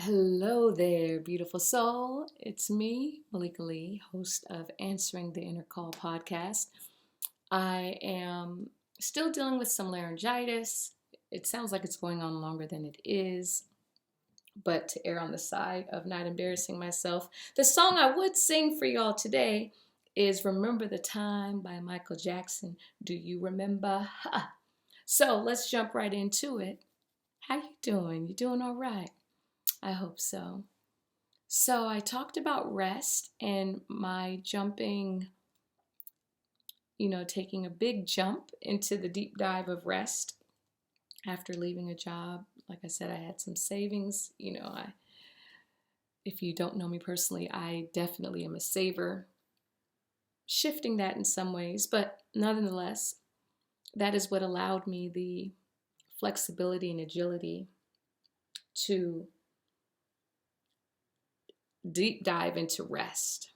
Hello there, beautiful soul. It's me, Malika, host of Answering the Inner Call podcast. I am still dealing with some laryngitis. It sounds like it's going on longer than it is, but to err on the side of not embarrassing myself, the song I would sing for y'all today is Remember the Time by Michael Jackson. Do you remember? Ha. So let's jump right into it. How you doing? You doing all right? I hope so. So I talked about rest and my jumping, taking a big jump into the deep dive of rest after leaving a job. Like I said, I had some savings. If you don't know me personally, I definitely am a saver, shifting that in some ways, but nonetheless, that is what allowed me the flexibility and agility to deep dive into rest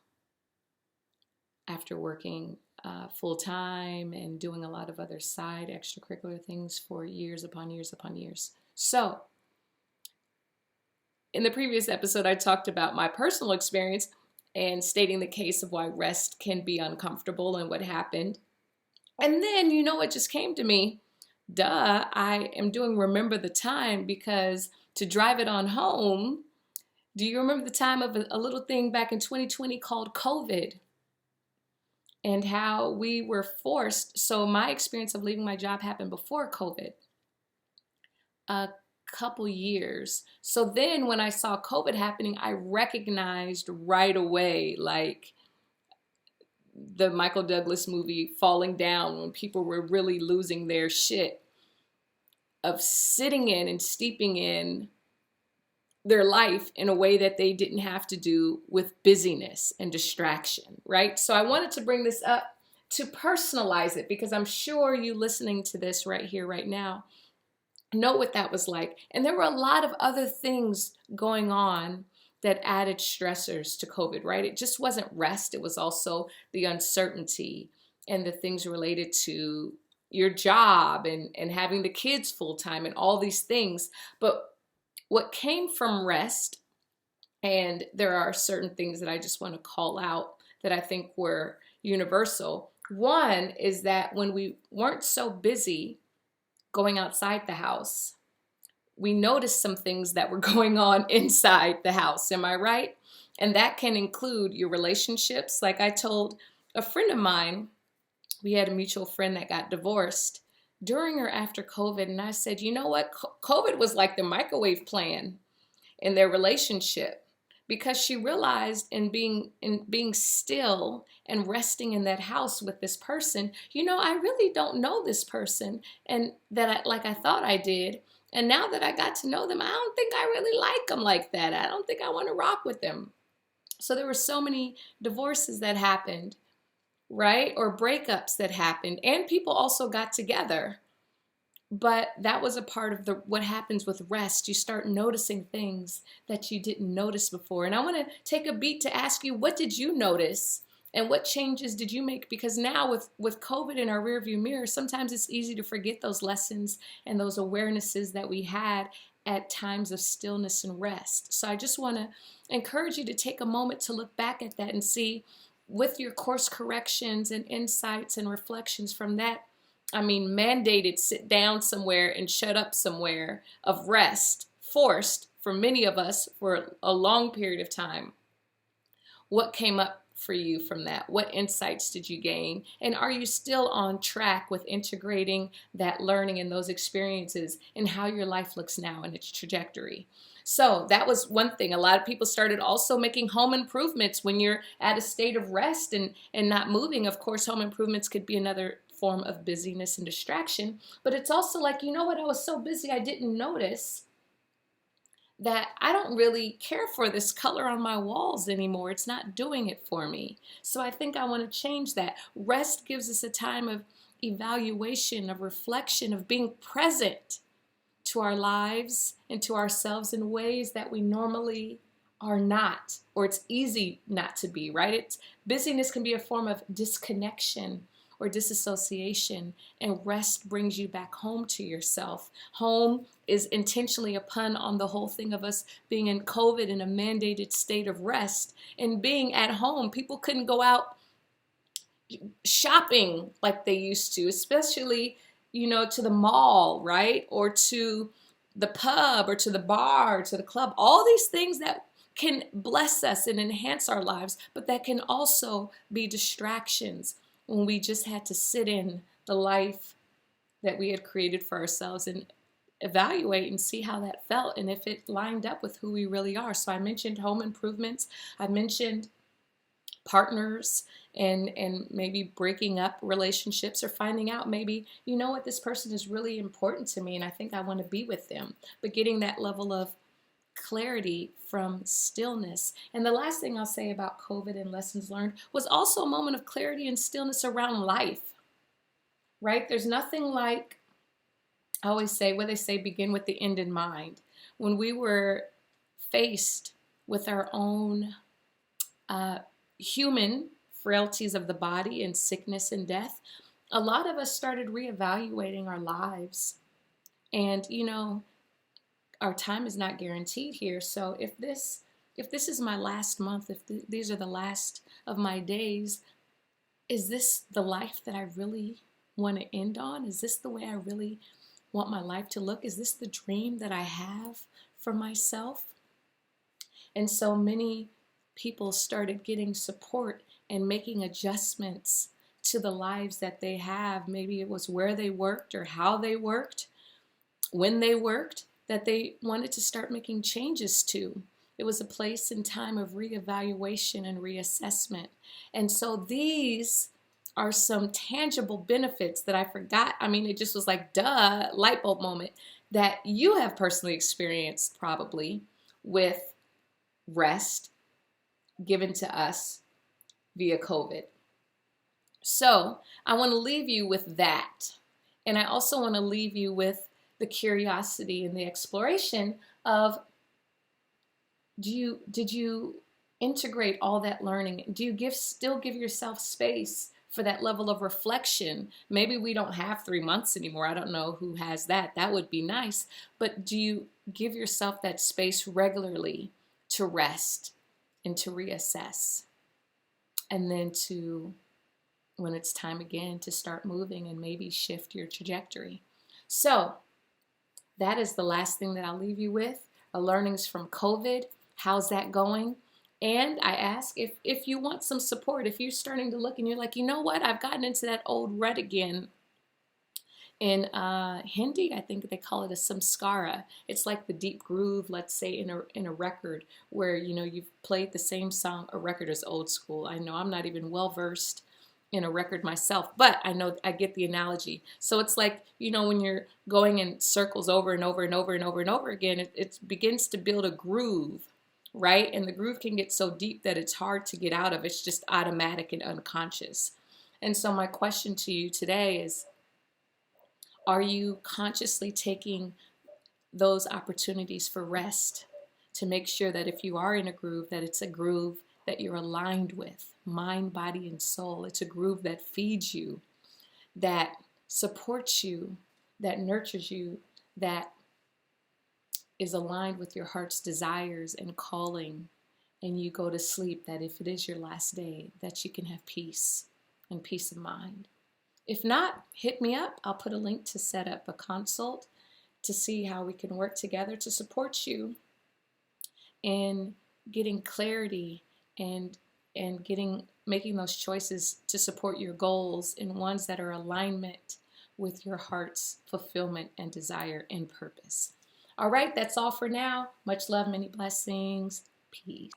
after working full time and doing a lot of other side extracurricular things for years upon years upon years. So, in the previous episode, I talked about my personal experience and stating the case of why rest can be uncomfortable and what happened. And then, what just came to me? Duh, I am doing Remember the Time because to drive it on home, do you remember the time of a little thing back in 2020 called COVID and how we were forced? So my experience of leaving my job happened before COVID, a couple years. So then when I saw COVID happening, I recognized right away, like the Michael Douglas movie Falling Down, when people were really losing their shit, of sitting in and steeping in their life in a way that they didn't have to do with busyness and distraction, right? So I wanted to bring this up to personalize it because I'm sure you listening to this right here, right now, know what that was like. And there were a lot of other things going on that added stressors to COVID, right? It just wasn't rest. It was also the uncertainty and the things related to your job and having the kids full time and all these things. But what came from rest, and there are certain things that I just want to call out that I think were universal. One is that when we weren't so busy going outside the house, we noticed some things that were going on inside the house. Am I right? And that can include your relationships. Like I told a friend of mine, we had a mutual friend that got divorced during or after COVID. And I said, you know what? COVID was like the microwave plan in their relationship, because she realized in being still and resting in that house with this person, I really don't know this person and that I thought I did. And now that I got to know them, I don't think I really like them like that. I don't think I want to rock with them. So there were so many divorces that happened, right? Or breakups that happened, and people also got together. But that was a part of what happens with rest. You start noticing things that you didn't notice before. And I want to take a beat to ask you, what did you notice and what changes did you make? Because now with COVID in our rearview mirror, sometimes it's easy to forget those lessons and those awarenesses that we had at times of stillness and rest. So I just want to encourage you to take a moment to look back at that and see, with your course corrections and insights and reflections from that, mandated sit down somewhere and shut up somewhere of rest, forced for many of us for a long period of time. What came up for you from that? What insights did you gain? And are you still on track with integrating that learning and those experiences in how your life looks now and its trajectory? So that was one thing. A lot of people started also making home improvements when you're at a state of rest and not moving. Of course, home improvements could be another form of busyness and distraction. But it's also like, you know what? I was so busy I didn't notice that I don't really care for this color on my walls anymore. It's not doing it for me. So I think I want to change that. Rest gives us a time of evaluation, of reflection, of being present to our lives and to ourselves in ways that we normally are not, or it's easy not to be, right? Busyness can be a form of disconnection or disassociation, and rest brings you back home to yourself. Home is intentionally a pun on the whole thing of us being in COVID in a mandated state of rest and being at home. People couldn't go out shopping like they used to, especially, to the mall, right? Or to the pub or to the bar or to the club. All these things that can bless us and enhance our lives, but that can also be distractions when we just had to sit in the life that we had created for ourselves and evaluate and see how that felt and if it lined up with who we really are. So I mentioned home improvements. I mentioned partners and maybe breaking up relationships or finding out maybe, this person is really important to me and I think I want to be with them. But getting that level of clarity from stillness. And the last thing I'll say about COVID and lessons learned was also a moment of clarity and stillness around life, right? There's nothing like, I always say, what they say, begin with the end in mind. When we were faced with our own human frailties of the body and sickness and death, a lot of us started reevaluating our lives. And, our time is not guaranteed here. So if this is my last month, these are the last of my days, is this the life that I really want to end on? Is this the way I really want my life to look? Is this the dream that I have for myself? And so many people started getting support and making adjustments to the lives that they have. Maybe it was where they worked or how they worked, when they worked, that they wanted to start making changes to. It was a place and time of reevaluation and reassessment. And so these are some tangible benefits that I forgot. I mean, it just was like, duh, light bulb moment that you have personally experienced probably with rest given to us via COVID. So I want to leave you with that. And I also want to leave you with the curiosity and the exploration of, did you integrate all that learning? Do you still give yourself space for that level of reflection? Maybe we don't have 3 months anymore. I don't know who has that. That would be nice. But do you give yourself that space regularly to rest and to reassess? And then to, when it's time again, to start moving and maybe shift your trajectory. So that is the last thing that I'll leave you with. Learnings from COVID. How's that going? And I ask if you want some support, if you're starting to look and you're like, you know what, I've gotten into that old rut again. In Hindi, I think they call it a samskara. It's like the deep groove, let's say, in a record where, you've played the same song. A record is old school. I know I'm not even well versed in a record myself, but I know I get the analogy. So it's like, when you're going in circles over and over and over and over and over again, it begins to build a groove, right? And the groove can get so deep that it's hard to get out of. It's just automatic and unconscious. And so my question to you today is, are you consciously taking those opportunities for rest to make sure that if you are in a groove, that it's a groove that you're aligned with, mind, body, and soul? It's a groove that feeds you, that supports you, that nurtures you, that is aligned with your heart's desires and calling, and you go to sleep, that if it is your last day, that you can have peace and peace of mind. If not, hit me up. I'll put a link to set up a consult to see how we can work together to support you in getting clarity and making those choices to support your goals in ones that are alignment with your heart's fulfillment and desire and purpose. All right, that's all for now. Much love, many blessings. Peace.